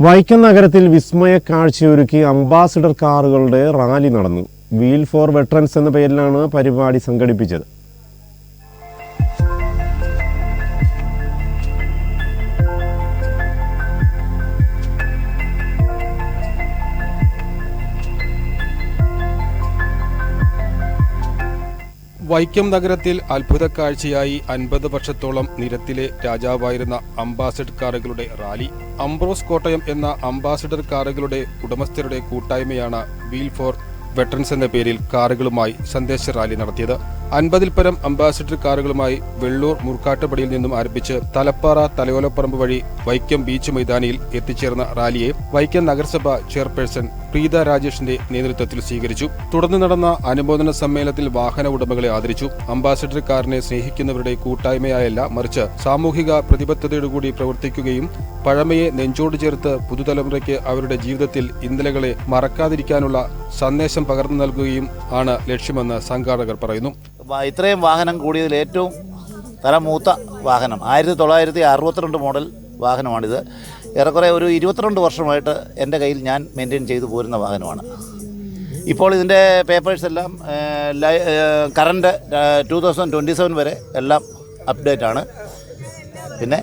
വൈക്കം നഗരത്തിൽ വിസ്മയ കാഴ്ചയൊരുക്കി അംബാസിഡർ കാറുകളുടെ റാലി നടന്നു. വീൽ ഫോർ വെറ്ററൻസ് എന്ന പേരിലാണ് പരിപാടി സംഘടിപ്പിച്ചത്. വൈക്കം നഗരത്തിൽ അത്ഭുത കാഴ്ചയായി 50 വർഷത്തോളം നിരത്തിലെ രാജാവായിരുന്ന അംബാസിഡർ കാറുകളുടെ റാലി. അംബ്രോസ് കോട്ടയം എന്ന അംബാസിഡർ കാറുകളുടെ ഉടമസ്ഥരുടെ കൂട്ടായ്മയാണ് വീൽ ഫോർ വെറ്ററൻസ് എന്ന പേരിൽ കാറുകളുമായി സന്ദേശ റാലി നടത്തിയത്. 50-ൽ പരം അംബാസിഡർ കാറുകളുമായി വെള്ളൂർ മുർക്കാട്ടുപടിയിൽ നിന്നും ആരംഭിച്ച് തലപ്പാറ തലയോലപ്പറമ്പ് വഴി വൈക്കം ബീച്ച് മൈതാനിയിൽ എത്തിച്ചേർന്ന റാലിയെ വൈക്കം നഗരസഭ ചെയർപേഴ്സൺ പ്രീത രാജേഷിന്റെ നേതൃത്വത്തിൽ സ്വീകരിച്ചു. തുടർന്ന് നടന്ന അനുമോദന സമ്മേളനത്തിൽ വാഹന ഉടമകളെ ആദരിച്ചു. അംബാസിഡർ കാറിനെ സ്നേഹിക്കുന്നവരുടെ കൂട്ടായ്മയായല്ല, മറിച്ച് സാമൂഹിക പ്രതിബദ്ധതയോടുകൂടി പ്രവർത്തിക്കുകയും പഴമയെ നെഞ്ചോട് ചേർത്ത് പുതുതലമുറയ്ക്ക് അവരുടെ ജീവിതത്തിൽ ഇന്നലകളെ മറക്കാതിരിക്കാനുള്ള സന്ദേശം പകർന്നു നൽകുകയും ആണ് ലക്ഷ്യമെന്ന് സംഘാടകർ പറയുന്നു. ഇത്രയും വാഹനം കൂടിയതിൽ ഏറ്റവും തലമൂത്ത വാഹനം 1962 മോഡൽ വാഹനമാണിത്. ഏറെക്കുറെ ഒരു 22 വർഷമായിട്ട് എൻ്റെ കയ്യിൽ ഞാൻ മെയിൻറ്റെയിൻ ചെയ്തു പോരുന്ന വാഹനമാണ്. ഇപ്പോൾ ഇതിൻ്റെ പേപ്പേഴ്സ് എല്ലാം കറണ്ട് 2027 വരെ എല്ലാം അപ്ഡേറ്റ് ആണ്. പിന്നെ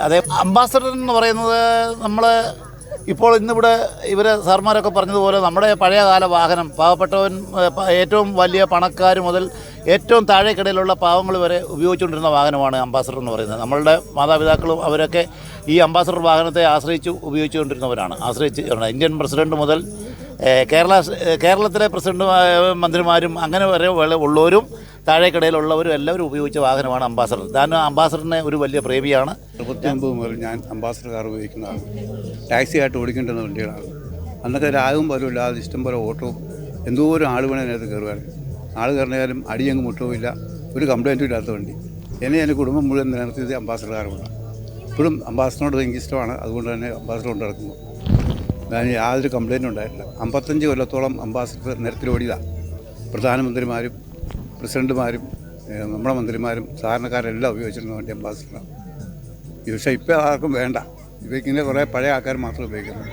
അതേ അംബാസഡർ എന്ന് പറയുന്നത് നമ്മൾ ഇപ്പോൾ ഇന്നിവിടെ ഇവർ സാർമാരൊക്കെ പറഞ്ഞതുപോലെ നമ്മുടെ പഴയകാല വാഹനം പാവപ്പെട്ടവൻ ഏറ്റവും വലിയ പണക്കാർ മുതൽ ഏറ്റവും താഴേക്കിടയിലുള്ള പാവങ്ങൾ വരെ ഉപയോഗിച്ചുകൊണ്ടിരുന്ന വാഹനമാണ് അംബാസഡർ എന്ന് പറയുന്നത്. നമ്മളുടെ മാതാപിതാക്കളും അവരൊക്കെ ഈ അംബാസഡർ വാഹനത്തെ ഉപയോഗിച്ചുകൊണ്ടിരുന്നവരാണ്. ഇന്ത്യൻ പ്രസിഡന്റ് മുതൽ കേരളത്തിലെ പ്രസിഡന്റ് മന്ത്രിമാരും അങ്ങനെ വരെ ഉള്ളവരും താഴേക്കിടയിലുള്ളവരും എല്ലാവരും ഉപയോഗിച്ച വാഹനമാണ് അംബാസഡർ. ഞാൻ അംബാസഡറിനെ ഒരു വലിയ പ്രേമിയാണ്. 79 മുതൽ ഞാൻ അംബാസഡർ കാർ ഉപയോഗിക്കുന്നതാണ്. ടാക്സി ആയിട്ട് ഓടിക്കേണ്ടുന്ന വണ്ടികളാണ്. അന്നൊക്കെ രാഗവും പോലും ഇല്ലാതെ ഇഷ്ടംപോലെ ഓട്ടവും എന്തോരം ആൾ വേണേൽ അതിനകത്ത് കയറുമായിരുന്നു. ആൾ കയറിയാലും അടിയങ്ങ് മുട്ടവുമില്ല, ഒരു കംപ്ലയിൻറ്റും ഇല്ലാത്ത വണ്ടി. എൻ്റെ കുടുംബം മുഴുവൻ നിലനിർത്തിയത് അംബാസഡർ കാറുകൊണ്ടാണ്. ഇപ്പോഴും അംബാസഡറിനോട് എനിക്കിഷ്ടമാണ്. അതുകൊണ്ട് തന്നെ അംബാസഡർ കൊണ്ട് നടക്കുന്നു. ഞാൻ യാതൊരു കംപ്ലയിൻറ്റും ഉണ്ടായിട്ടില്ല. 55 കൊല്ലത്തോളം അംബാസഡർ നിരത്തിലോടിയതാണ്. പ്രധാനമന്ത്രിമാരും പ്രസിഡന്റുമാരും നമ്മുടെ മന്ത്രിമാരും സാധാരണക്കാരെല്ലാം ഉപയോഗിച്ചിരുന്ന വണ്ടി അംബാസഡറാണ്. പക്ഷേ ഇപ്പോൾ ആർക്കും വേണ്ട. ഇവയ്ക്കിങ്ങനെ കുറേ പഴയ ആൾക്കാർ മാത്രം ഉപയോഗിക്കുന്നത്.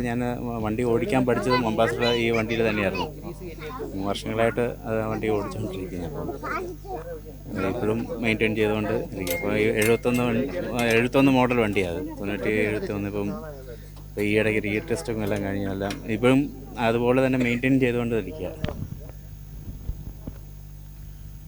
ഞാൻ വണ്ടി ഓടിക്കാൻ പഠിച്ചതും അംബാസഡർ ഈ വണ്ടിയിൽ തന്നെയായിരുന്നു. വർഷങ്ങളായിട്ട് അത് വണ്ടി ഓടിച്ചുകൊണ്ടിരിക്കുന്നത്. ഇപ്പോഴും മെയിൻറ്റെയിൻ ചെയ്തുകൊണ്ട് ഇരിക്കും. അപ്പോൾ 71 മോഡൽ വണ്ടിയാണ്. 71 ഇപ്പം ഈ ഇടയ്ക്ക് റീ ടെസ്റ്റും എല്ലാം കഴിഞ്ഞെല്ലാം ഇപ്പോഴും അതുപോലെ തന്നെ മെയിൻറ്റെയിൻ ചെയ്തുകൊണ്ട് ഇരിക്കുക.